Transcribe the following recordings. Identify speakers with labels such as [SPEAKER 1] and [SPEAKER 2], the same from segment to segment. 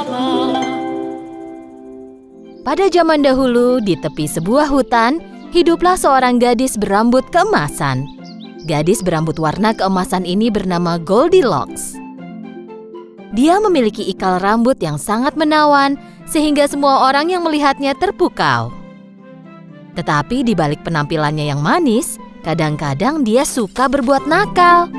[SPEAKER 1] bersama.
[SPEAKER 2] Pada zaman dahulu, di tepi sebuah hutan, hiduplah seorang gadis berambut keemasan. Gadis berambut warna keemasan ini bernama Goldilocks. Dia memiliki ikal rambut yang sangat menawan, sehingga semua orang yang melihatnya terpukau. Tetapi di balik penampilannya yang manis, kadang-kadang dia suka berbuat nakal.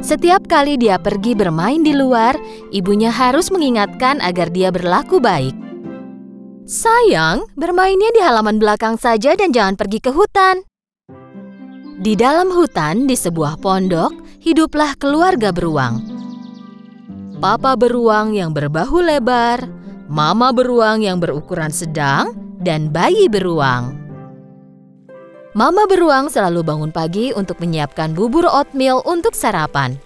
[SPEAKER 2] Setiap kali dia pergi bermain di luar, ibunya harus mengingatkan agar dia berlaku baik. Sayang, bermainnya di halaman belakang saja dan jangan pergi ke hutan. Di dalam hutan, di sebuah pondok, hiduplah keluarga beruang. Papa beruang yang berbahu lebar, mama beruang yang berukuran sedang, dan bayi beruang. Mama beruang selalu bangun pagi untuk menyiapkan bubur oatmeal untuk sarapan.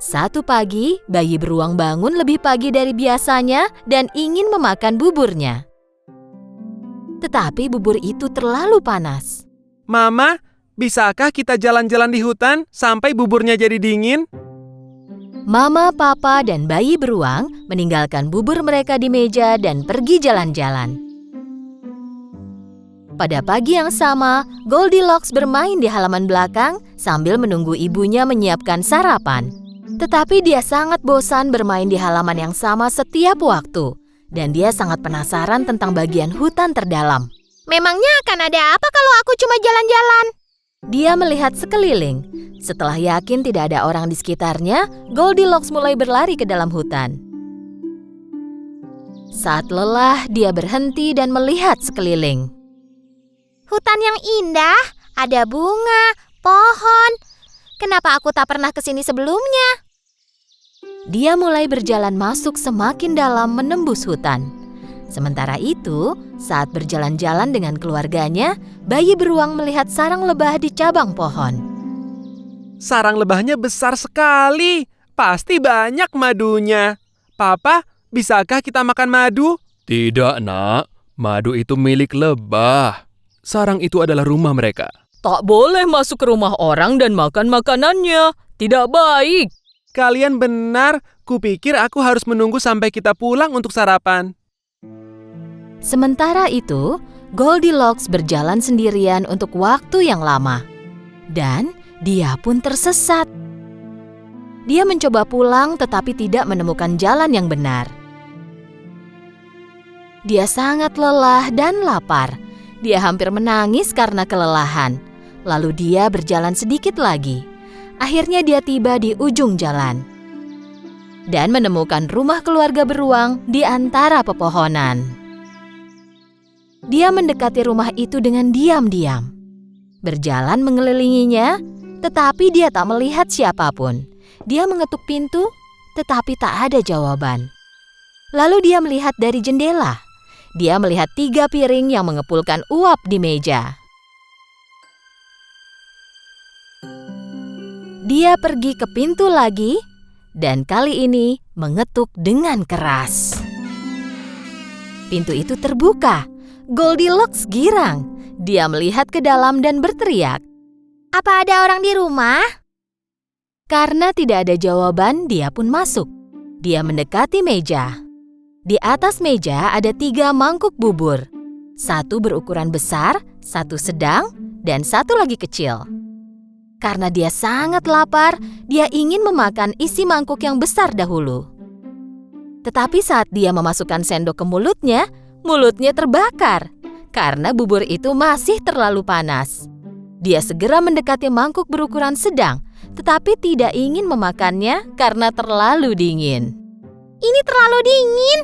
[SPEAKER 2] Satu pagi, bayi beruang bangun lebih pagi dari biasanya dan ingin memakan buburnya. Tetapi bubur itu terlalu panas.
[SPEAKER 3] Mama, bisakah kita jalan-jalan di hutan sampai buburnya jadi dingin?
[SPEAKER 2] Mama, papa, dan bayi beruang meninggalkan bubur mereka di meja dan pergi jalan-jalan. Pada pagi yang sama, Goldilocks bermain di halaman belakang sambil menunggu ibunya menyiapkan sarapan. Tetapi dia sangat bosan bermain di halaman yang sama setiap waktu. Dan dia sangat penasaran tentang bagian hutan terdalam.
[SPEAKER 4] Memangnya akan ada apa kalau aku cuma jalan-jalan?
[SPEAKER 2] Dia melihat sekeliling. Setelah yakin tidak ada orang di sekitarnya, Goldilocks mulai berlari ke dalam hutan. Saat lelah, dia berhenti dan melihat sekeliling.
[SPEAKER 4] Hutan yang indah, ada bunga, pohon. Kenapa aku tak pernah ke sini sebelumnya?
[SPEAKER 2] Dia mulai berjalan masuk semakin dalam menembus hutan. Sementara itu, saat berjalan-jalan dengan keluarganya, bayi beruang melihat sarang lebah di cabang pohon.
[SPEAKER 3] Sarang lebahnya besar sekali. Pasti banyak madunya. Papa, bisakah kita makan madu?
[SPEAKER 5] Tidak, Nak. Madu itu milik lebah. Sarang itu adalah rumah mereka.
[SPEAKER 1] Tak boleh masuk ke rumah orang dan makan makanannya. Tidak baik.
[SPEAKER 3] Kalian benar. Kupikir aku harus menunggu sampai kita pulang untuk sarapan.
[SPEAKER 2] Sementara itu, Goldilocks berjalan sendirian untuk waktu yang lama. Dan dia pun tersesat. Dia mencoba pulang tetapi tidak menemukan jalan yang benar. Dia sangat lelah dan lapar. Dia hampir menangis karena kelelahan. Lalu dia berjalan sedikit lagi. Akhirnya dia tiba di ujung jalan. Dan menemukan rumah keluarga beruang di antara pepohonan. Dia mendekati rumah itu dengan diam-diam. Berjalan mengelilinginya, tetapi dia tak melihat siapapun. Dia mengetuk pintu, tetapi tak ada jawaban. Lalu dia melihat dari jendela. Dia melihat 3 piring yang mengepulkan uap di meja. Dia pergi ke pintu lagi, dan kali ini mengetuk dengan keras. Pintu itu terbuka. Goldilocks girang. Dia melihat ke dalam dan berteriak.
[SPEAKER 4] Apa ada orang di rumah?
[SPEAKER 2] Karena tidak ada jawaban, dia pun masuk. Dia mendekati meja. Di atas meja ada 3 mangkuk bubur. 1 berukuran besar, 1 sedang, dan 1 lagi kecil. Karena dia sangat lapar, dia ingin memakan isi mangkuk yang besar dahulu. Tetapi saat dia memasukkan sendok ke mulutnya terbakar. Karena bubur itu masih terlalu panas. Dia segera mendekati mangkuk berukuran sedang, tetapi tidak ingin memakannya karena terlalu dingin.
[SPEAKER 4] Ini terlalu dingin.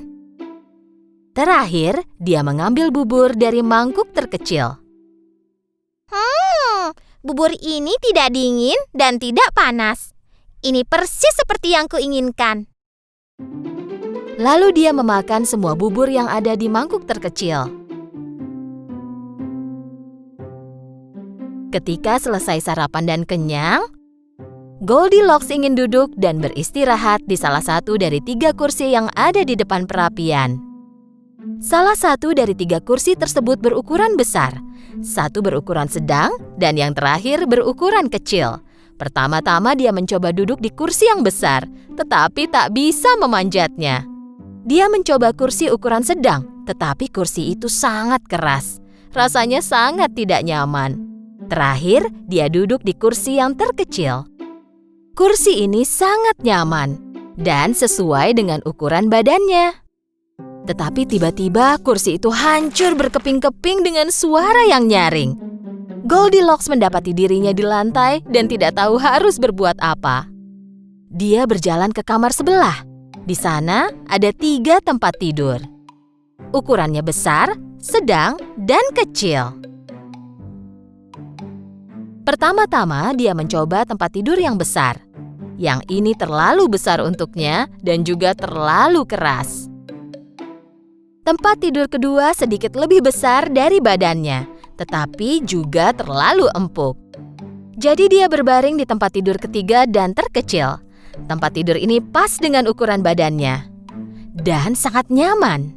[SPEAKER 2] Terakhir, dia mengambil bubur dari mangkuk terkecil.
[SPEAKER 4] Bubur ini tidak dingin dan tidak panas. Ini persis seperti yang kuinginkan.
[SPEAKER 2] Lalu dia memakan semua bubur yang ada di mangkuk terkecil. Ketika selesai sarapan dan kenyang, Goldilocks ingin duduk dan beristirahat di salah satu dari 3 kursi yang ada di depan perapian. Salah satu dari 3 kursi tersebut berukuran besar, satu berukuran sedang, dan yang terakhir berukuran kecil. Pertama-tama dia mencoba duduk di kursi yang besar, tetapi tak bisa memanjatnya. Dia mencoba kursi ukuran sedang, tetapi kursi itu sangat keras. Rasanya sangat tidak nyaman. Terakhir, dia duduk di kursi yang terkecil. Kursi ini sangat nyaman dan sesuai dengan ukuran badannya. Tetapi tiba-tiba kursi itu hancur berkeping-keping dengan suara yang nyaring. Goldilocks mendapati dirinya di lantai dan tidak tahu harus berbuat apa. Dia berjalan ke kamar sebelah. Di sana ada 3 tempat tidur. Ukurannya besar, sedang, dan kecil. Pertama-tama dia mencoba tempat tidur yang besar. Yang ini terlalu besar untuknya dan juga terlalu keras. Tempat tidur kedua sedikit lebih besar dari badannya, tetapi juga terlalu empuk. Jadi dia berbaring di tempat tidur ketiga dan terkecil. Tempat tidur ini pas dengan ukuran badannya dan sangat nyaman.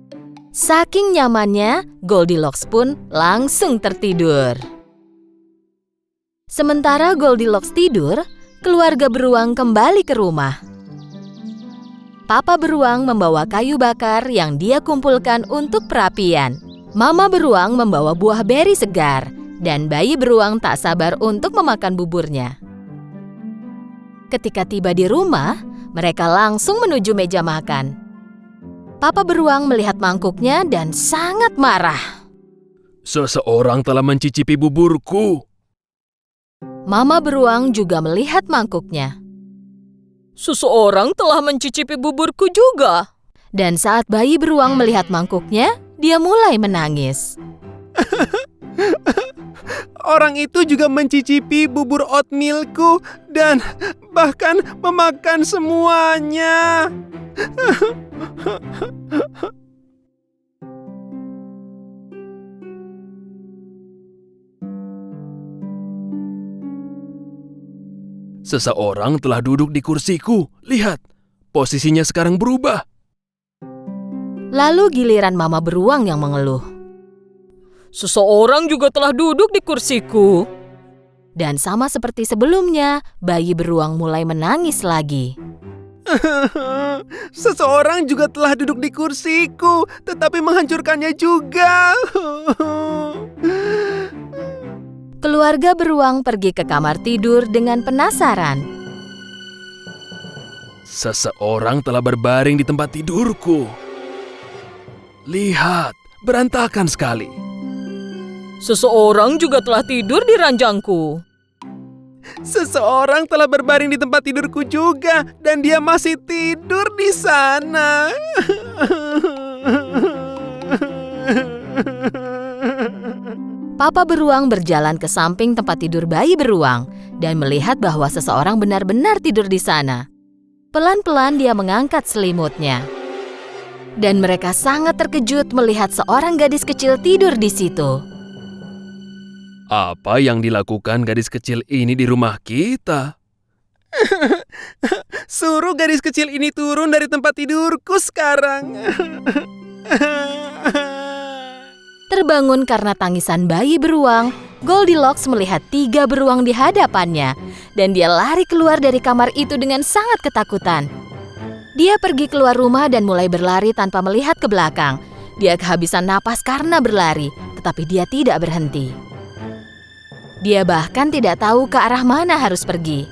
[SPEAKER 2] Saking nyamannya, Goldilocks pun langsung tertidur. Sementara Goldilocks tidur, keluarga beruang kembali ke rumah. Papa beruang membawa kayu bakar yang dia kumpulkan untuk perapian. Mama beruang membawa buah beri segar, dan bayi beruang tak sabar untuk memakan buburnya. Ketika tiba di rumah, mereka langsung menuju meja makan. Papa beruang melihat mangkuknya dan sangat marah.
[SPEAKER 5] Seseorang telah mencicipi buburku.
[SPEAKER 2] Mama beruang juga melihat mangkuknya.
[SPEAKER 1] Seseorang telah mencicipi buburku juga.
[SPEAKER 2] Dan saat bayi beruang melihat mangkuknya, dia mulai menangis.
[SPEAKER 3] Orang itu juga mencicipi bubur oatmealku dan bahkan memakan semuanya.
[SPEAKER 5] Seseorang telah duduk di kursiku. Lihat, posisinya sekarang berubah.
[SPEAKER 2] Lalu giliran mama beruang yang mengeluh.
[SPEAKER 1] Seseorang juga telah duduk di kursiku.
[SPEAKER 2] Dan sama seperti sebelumnya, bayi beruang mulai menangis lagi.
[SPEAKER 3] Seseorang juga telah duduk di kursiku, tetapi menghancurkannya juga.
[SPEAKER 2] Keluarga beruang pergi ke kamar tidur dengan penasaran.
[SPEAKER 5] Seseorang telah berbaring di tempat tidurku. Lihat, berantakan sekali.
[SPEAKER 1] Seseorang juga telah tidur di ranjangku.
[SPEAKER 3] Seseorang telah berbaring di tempat tidurku juga, dan dia masih tidur di sana.
[SPEAKER 2] Papa beruang berjalan ke samping tempat tidur bayi beruang dan melihat bahwa seseorang benar-benar tidur di sana. Pelan-pelan dia mengangkat selimutnya. Dan mereka sangat terkejut melihat seorang gadis kecil tidur di situ.
[SPEAKER 5] Apa yang dilakukan gadis kecil ini di rumah kita?
[SPEAKER 3] Suruh gadis kecil ini turun dari tempat tidurku sekarang.
[SPEAKER 2] Terbangun karena tangisan bayi beruang, Goldilocks melihat 3 beruang di hadapannya, dan dia lari keluar dari kamar itu dengan sangat ketakutan. Dia pergi keluar rumah dan mulai berlari tanpa melihat ke belakang. Dia kehabisan napas karena berlari, tetapi dia tidak berhenti. Dia bahkan tidak tahu ke arah mana harus pergi.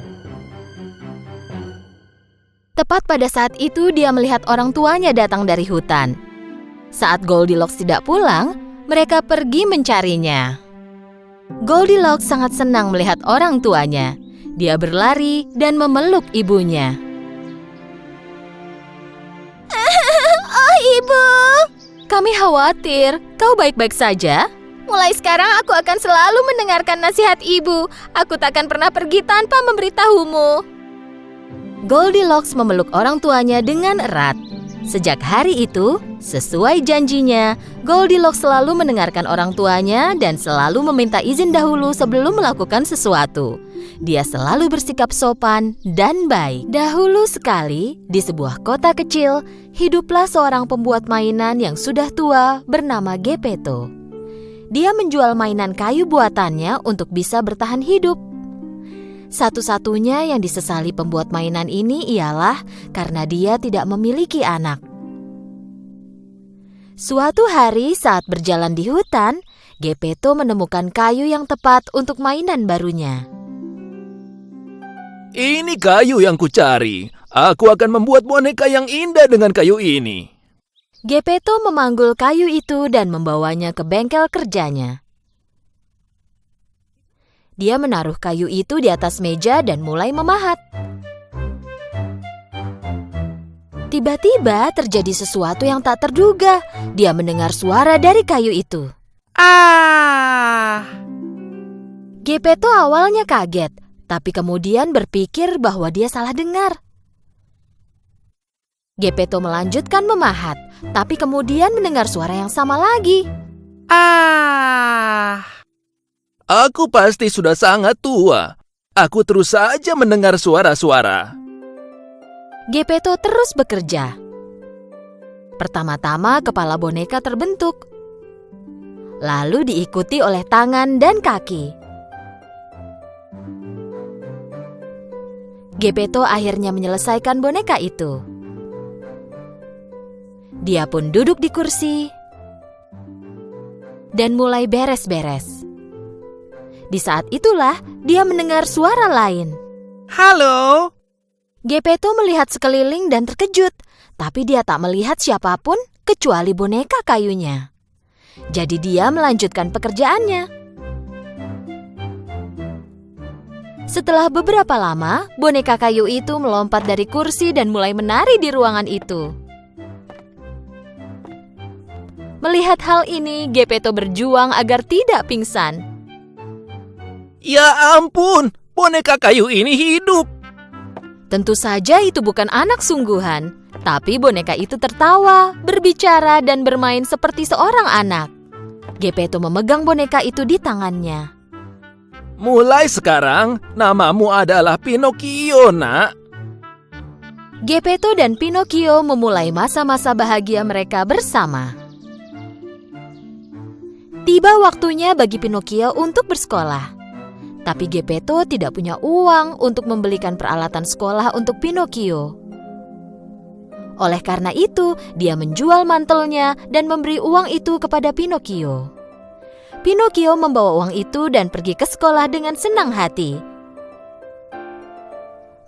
[SPEAKER 2] Tepat pada saat itu dia melihat orang tuanya datang dari hutan. Saat Goldilocks tidak pulang, mereka pergi mencarinya. Goldilocks sangat senang melihat orang tuanya. Dia berlari dan memeluk ibunya.
[SPEAKER 4] Oh, Ibu.
[SPEAKER 2] Kami khawatir, kau baik-baik saja?
[SPEAKER 4] Mulai sekarang aku akan selalu mendengarkan nasihat Ibu. Aku takkan pernah pergi tanpa memberitahumu.
[SPEAKER 2] Goldilocks memeluk orang tuanya dengan erat. Sejak hari itu, Sesuai janjinya, Goldilocks selalu mendengarkan orang tuanya dan selalu meminta izin dahulu sebelum melakukan sesuatu. Dia selalu bersikap sopan dan baik. Dahulu sekali, di sebuah kota kecil, hiduplah seorang pembuat mainan yang sudah tua bernama Geppetto. Dia menjual mainan kayu buatannya untuk bisa bertahan hidup. Satu-satunya yang disesali pembuat mainan ini ialah karena dia tidak memiliki anak. Suatu hari saat berjalan di hutan, Geppetto menemukan kayu yang tepat untuk mainan barunya.
[SPEAKER 5] Ini kayu yang kucari. Aku akan membuat boneka yang indah dengan kayu ini.
[SPEAKER 2] Geppetto memanggul kayu itu dan membawanya ke bengkel kerjanya. Dia menaruh kayu itu di atas meja dan mulai memahat. Tiba-tiba terjadi sesuatu yang tak terduga. Dia mendengar suara dari kayu itu.
[SPEAKER 3] Ah!
[SPEAKER 2] Geppetto awalnya kaget, tapi kemudian berpikir bahwa dia salah dengar. Geppetto melanjutkan memahat, tapi kemudian mendengar suara yang sama lagi.
[SPEAKER 3] Ah!
[SPEAKER 5] Aku pasti sudah sangat tua. Aku terus saja mendengar suara-suara.
[SPEAKER 2] Geppetto terus bekerja. Pertama-tama kepala boneka terbentuk, lalu diikuti oleh tangan dan kaki. Geppetto akhirnya menyelesaikan boneka itu. Dia pun duduk di kursi dan mulai beres-beres. Di saat itulah dia mendengar suara lain.
[SPEAKER 3] Halo?
[SPEAKER 2] Geppetto melihat sekeliling dan terkejut, tapi dia tak melihat siapapun kecuali boneka kayunya. Jadi dia melanjutkan pekerjaannya. Setelah beberapa lama, boneka kayu itu melompat dari kursi dan mulai menari di ruangan itu. Melihat hal ini, Geppetto berjuang agar tidak pingsan.
[SPEAKER 5] Ya ampun, boneka kayu ini hidup.
[SPEAKER 2] Tentu saja itu bukan anak sungguhan, tapi boneka itu tertawa, berbicara, dan bermain seperti seorang anak. Geppetto memegang boneka itu di tangannya.
[SPEAKER 5] Mulai sekarang, namamu adalah Pinocchio, nak.
[SPEAKER 2] Geppetto dan Pinocchio memulai masa-masa bahagia mereka bersama. Tiba waktunya bagi Pinocchio untuk bersekolah. Tapi Geppetto tidak punya uang untuk membelikan peralatan sekolah untuk Pinocchio. Oleh karena itu, dia menjual mantelnya dan memberi uang itu kepada Pinocchio. Pinocchio membawa uang itu dan pergi ke sekolah dengan senang hati.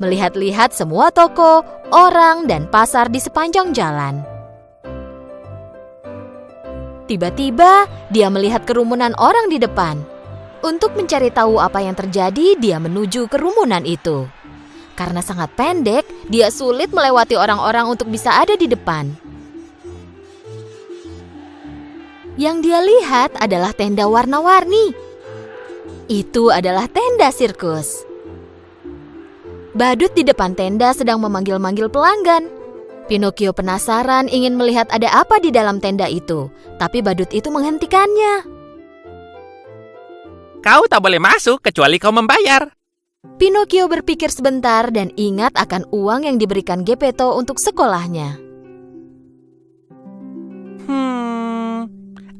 [SPEAKER 2] Melihat-lihat semua toko, orang, dan pasar di sepanjang jalan. Tiba-tiba, dia melihat kerumunan orang di depan. Untuk mencari tahu apa yang terjadi, dia menuju kerumunan itu. Karena sangat pendek, dia sulit melewati orang-orang untuk bisa ada di depan. Yang dia lihat adalah tenda warna-warni. Itu adalah tenda sirkus. Badut di depan tenda sedang memanggil-manggil pelanggan. Pinocchio penasaran ingin melihat ada apa di dalam tenda itu, tapi badut itu menghentikannya.
[SPEAKER 3] Kau tak boleh masuk kecuali kau membayar.
[SPEAKER 2] Pinocchio berpikir sebentar dan ingat akan uang yang diberikan Geppetto untuk sekolahnya.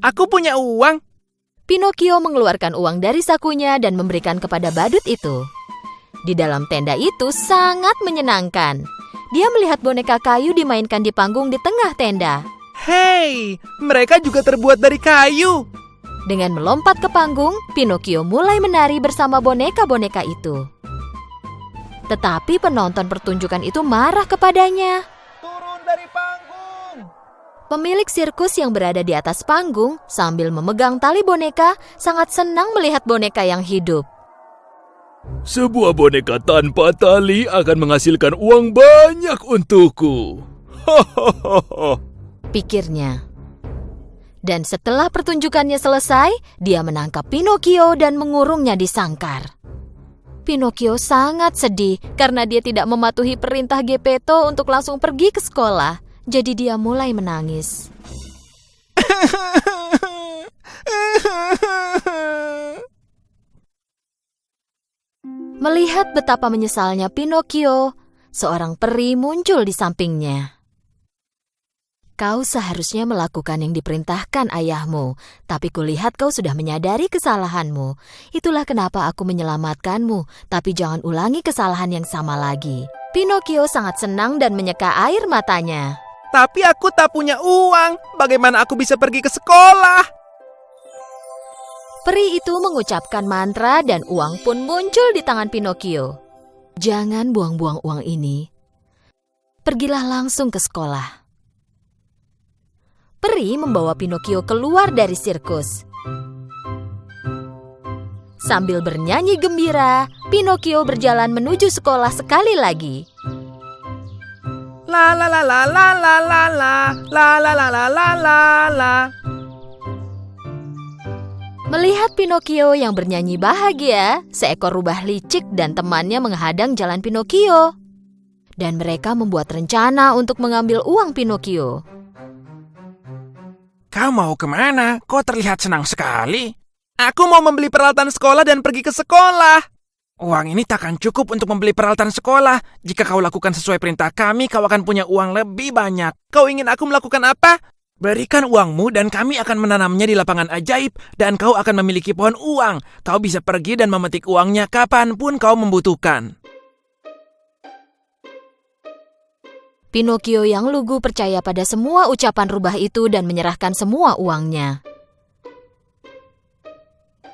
[SPEAKER 3] Aku punya uang.
[SPEAKER 2] Pinocchio mengeluarkan uang dari sakunya dan memberikan kepada badut itu. Di dalam tenda itu sangat menyenangkan. Dia melihat boneka kayu dimainkan di panggung di tengah tenda.
[SPEAKER 3] Hei, mereka juga terbuat dari kayu.
[SPEAKER 2] Dengan melompat ke panggung, Pinocchio mulai menari bersama boneka-boneka itu. Tetapi penonton pertunjukan itu marah kepadanya.
[SPEAKER 3] Turun dari panggung.
[SPEAKER 2] Pemilik sirkus yang berada di atas panggung sambil memegang tali boneka sangat senang melihat boneka yang hidup.
[SPEAKER 5] Sebuah boneka tanpa tali akan menghasilkan uang banyak untukku.
[SPEAKER 2] Pikirnya. Dan setelah pertunjukannya selesai, dia menangkap Pinocchio dan mengurungnya di sangkar. Pinocchio sangat sedih karena dia tidak mematuhi perintah Geppetto untuk langsung pergi ke sekolah. jadi dia mulai menangis. Melihat betapa menyesalnya Pinocchio, seorang peri muncul di sampingnya. Kau seharusnya melakukan yang diperintahkan ayahmu, tapi kulihat kau sudah menyadari kesalahanmu. Itulah kenapa aku menyelamatkanmu, tapi jangan ulangi kesalahan yang sama lagi. Pinocchio sangat senang dan menyeka air matanya.
[SPEAKER 3] Tapi aku tak punya uang. Bagaimana aku bisa pergi ke sekolah?
[SPEAKER 2] Peri itu mengucapkan mantra dan uang pun muncul di tangan Pinocchio. Jangan buang-buang uang ini. Pergilah langsung ke sekolah. Peri membawa Pinocchio keluar dari sirkus. Sambil bernyanyi gembira, Pinocchio berjalan menuju sekolah sekali lagi.
[SPEAKER 3] La la la la la la la la la la la la la la la.
[SPEAKER 2] Melihat Pinocchio yang bernyanyi bahagia, seekor rubah licik dan temannya menghadang jalan Pinocchio. Dan mereka membuat rencana untuk mengambil uang Pinocchio.
[SPEAKER 5] Kau mau kemana? Kau terlihat senang sekali.
[SPEAKER 3] Aku mau membeli peralatan sekolah dan pergi ke sekolah.
[SPEAKER 5] Uang ini takkan cukup untuk membeli peralatan sekolah. Jika kau lakukan sesuai perintah kami, kau akan punya uang lebih banyak.
[SPEAKER 3] Kau ingin aku melakukan apa?
[SPEAKER 5] Berikan uangmu dan kami akan menanamnya di lapangan ajaib dan kau akan memiliki pohon uang. Kau bisa pergi dan memetik uangnya kapanpun kau membutuhkan.
[SPEAKER 2] Pinocchio yang lugu percaya pada semua ucapan rubah itu dan menyerahkan semua uangnya.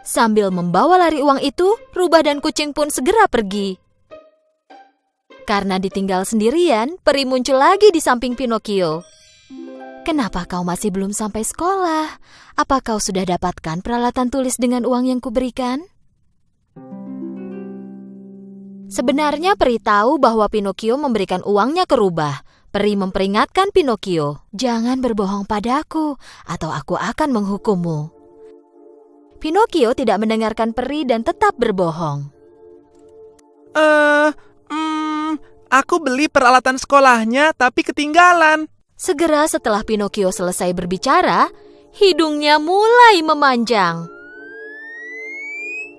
[SPEAKER 2] Sambil membawa lari uang itu, rubah dan kucing pun segera pergi. Karena ditinggal sendirian, peri muncul lagi di samping Pinocchio. Kenapa kau masih belum sampai sekolah? Apa kau sudah dapatkan peralatan tulis dengan uang yang kuberikan? Sebenarnya peri tahu bahwa Pinocchio memberikan uangnya ke rubah. Peri memperingatkan Pinocchio, jangan berbohong padaku atau aku akan menghukummu. Pinocchio tidak mendengarkan peri dan tetap berbohong.
[SPEAKER 3] Aku beli peralatan sekolahnya tapi ketinggalan.
[SPEAKER 2] Segera setelah Pinocchio selesai berbicara, hidungnya mulai memanjang.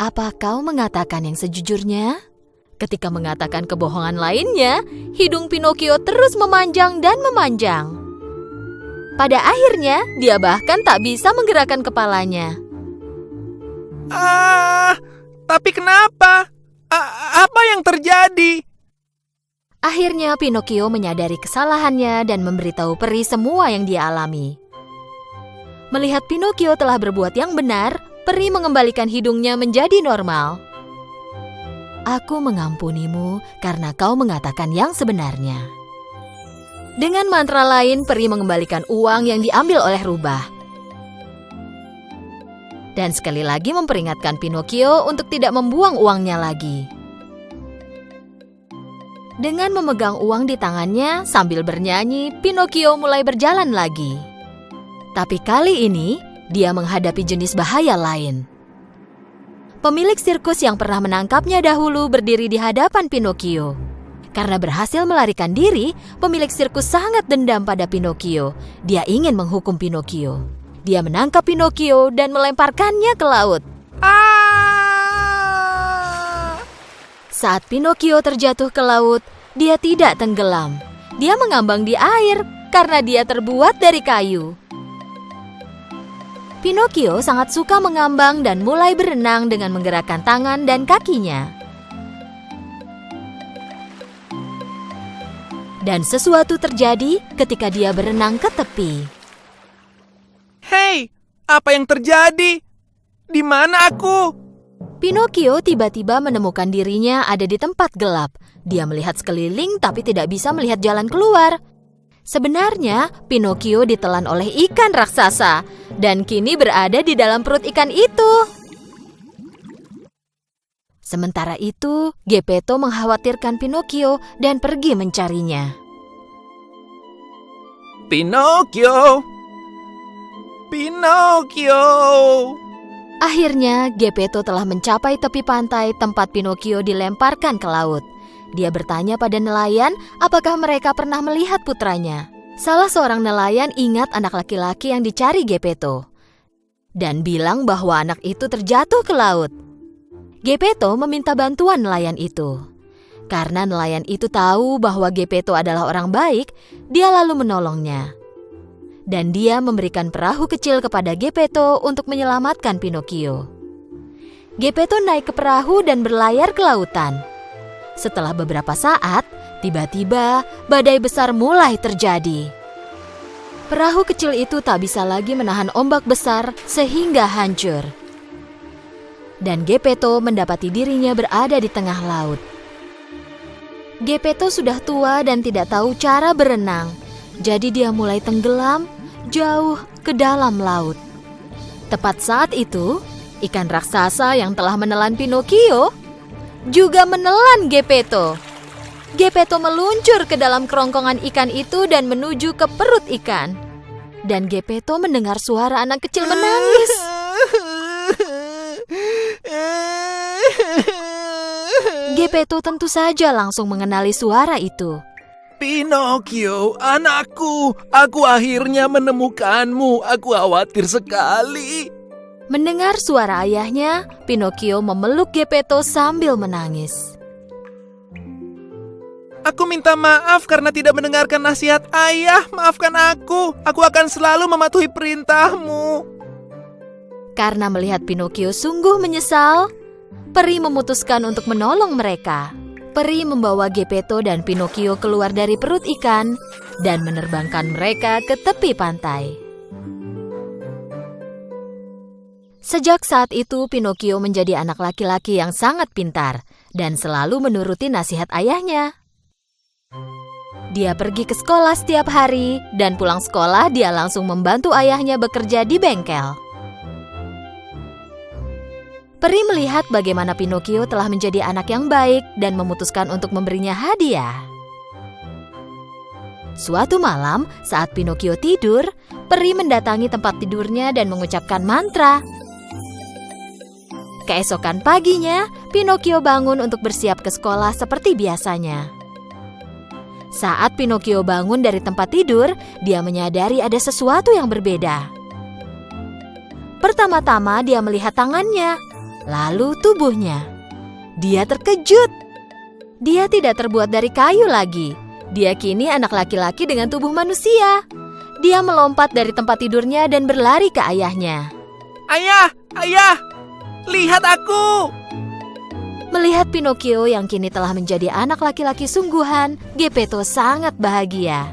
[SPEAKER 2] Apa kau mengatakan yang sejujurnya? Ketika mengatakan kebohongan lainnya, hidung Pinocchio terus memanjang dan memanjang. Pada akhirnya, dia bahkan tak bisa menggerakkan kepalanya.
[SPEAKER 3] Tapi kenapa? Apa yang terjadi?
[SPEAKER 2] Akhirnya Pinocchio menyadari kesalahannya dan memberitahu peri semua yang dia alami. Melihat Pinocchio telah berbuat yang benar, peri mengembalikan hidungnya menjadi normal. Aku mengampunimu karena kau mengatakan yang sebenarnya. Dengan mantra lain, peri mengembalikan uang yang diambil oleh rubah. Dan sekali lagi memperingatkan Pinocchio untuk tidak membuang uangnya lagi. Dengan memegang uang di tangannya sambil bernyanyi, Pinocchio mulai berjalan lagi. Tapi kali ini, dia menghadapi jenis bahaya lain. Pemilik sirkus yang pernah menangkapnya dahulu berdiri di hadapan Pinocchio. Karena berhasil melarikan diri, pemilik sirkus sangat dendam pada Pinocchio. Dia ingin menghukum Pinocchio. Dia menangkap Pinocchio dan melemparkannya ke laut. Saat Pinocchio terjatuh ke laut, dia tidak tenggelam. Dia mengambang di air karena dia terbuat dari kayu. Pinocchio sangat suka mengambang dan mulai berenang dengan menggerakkan tangan dan kakinya. Dan sesuatu terjadi ketika dia berenang ke tepi.
[SPEAKER 3] Hei, apa yang terjadi? Di mana aku?
[SPEAKER 2] Pinocchio tiba-tiba menemukan dirinya ada di tempat gelap. Dia melihat sekeliling tapi tidak bisa melihat jalan keluar. Sebenarnya, Pinocchio ditelan oleh ikan raksasa dan kini berada di dalam perut ikan itu. Sementara itu, Geppetto mengkhawatirkan Pinocchio dan pergi mencarinya.
[SPEAKER 3] Pinocchio! Pinocchio!
[SPEAKER 2] Akhirnya, Geppetto telah mencapai tepi pantai tempat Pinocchio dilemparkan ke laut. Dia bertanya pada nelayan apakah mereka pernah melihat putranya. Salah seorang nelayan ingat anak laki-laki yang dicari Geppetto dan bilang bahwa anak itu terjatuh ke laut. Geppetto meminta bantuan nelayan itu. Karena nelayan itu tahu bahwa Geppetto adalah orang baik, dia lalu menolongnya. Dan dia memberikan perahu kecil kepada Geppetto untuk menyelamatkan Pinocchio. Geppetto naik ke perahu dan berlayar ke lautan. Setelah beberapa saat, tiba-tiba badai besar mulai terjadi. Perahu kecil itu tak bisa lagi menahan ombak besar sehingga hancur. Dan Geppetto mendapati dirinya berada di tengah laut. Geppetto sudah tua dan tidak tahu cara berenang, jadi dia mulai tenggelam jauh ke dalam laut. Tepat saat itu, ikan raksasa yang telah menelan Pinocchio juga menelan Geppetto. Geppetto meluncur ke dalam kerongkongan ikan itu dan menuju ke perut ikan. Dan Geppetto mendengar suara anak kecil menangis. Geppetto tentu saja langsung mengenali suara itu.
[SPEAKER 5] Pinocchio, anakku, aku akhirnya menemukanmu. Aku khawatir sekali.
[SPEAKER 2] Mendengar suara ayahnya, Pinocchio memeluk Geppetto sambil menangis.
[SPEAKER 3] Aku minta maaf karena tidak mendengarkan nasihat ayah. Maafkan aku. Aku akan selalu mematuhi perintahmu.
[SPEAKER 2] Karena melihat Pinocchio sungguh menyesal, peri memutuskan untuk menolong mereka. Peri membawa Geppetto dan Pinocchio keluar dari perut ikan dan menerbangkan mereka ke tepi pantai. Sejak saat itu, Pinocchio menjadi anak laki-laki yang sangat pintar dan selalu menuruti nasihat ayahnya. Dia pergi ke sekolah setiap hari dan pulang sekolah dia langsung membantu ayahnya bekerja di bengkel. Peri melihat bagaimana Pinocchio telah menjadi anak yang baik dan memutuskan untuk memberinya hadiah. Suatu malam, saat Pinocchio tidur, peri mendatangi tempat tidurnya dan mengucapkan mantra. Keesokan paginya, Pinocchio bangun untuk bersiap ke sekolah seperti biasanya. Saat Pinocchio bangun dari tempat tidur, dia menyadari ada sesuatu yang berbeda. Pertama-tama dia melihat tangannya, lalu tubuhnya. Dia terkejut. Dia tidak terbuat dari kayu lagi. Dia kini anak laki-laki dengan tubuh manusia. Dia melompat dari tempat tidurnya dan berlari ke ayahnya.
[SPEAKER 3] Ayah, ayah, lihat aku.
[SPEAKER 2] Melihat Pinocchio yang kini telah menjadi anak laki-laki sungguhan, Geppetto sangat bahagia.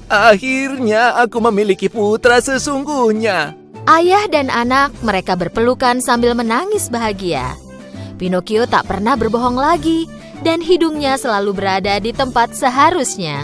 [SPEAKER 5] Akhirnya aku memiliki putra sesungguhnya.
[SPEAKER 2] Ayah dan anak mereka berpelukan sambil menangis bahagia. Pinocchio tak pernah berbohong lagi dan hidungnya selalu berada di tempat seharusnya.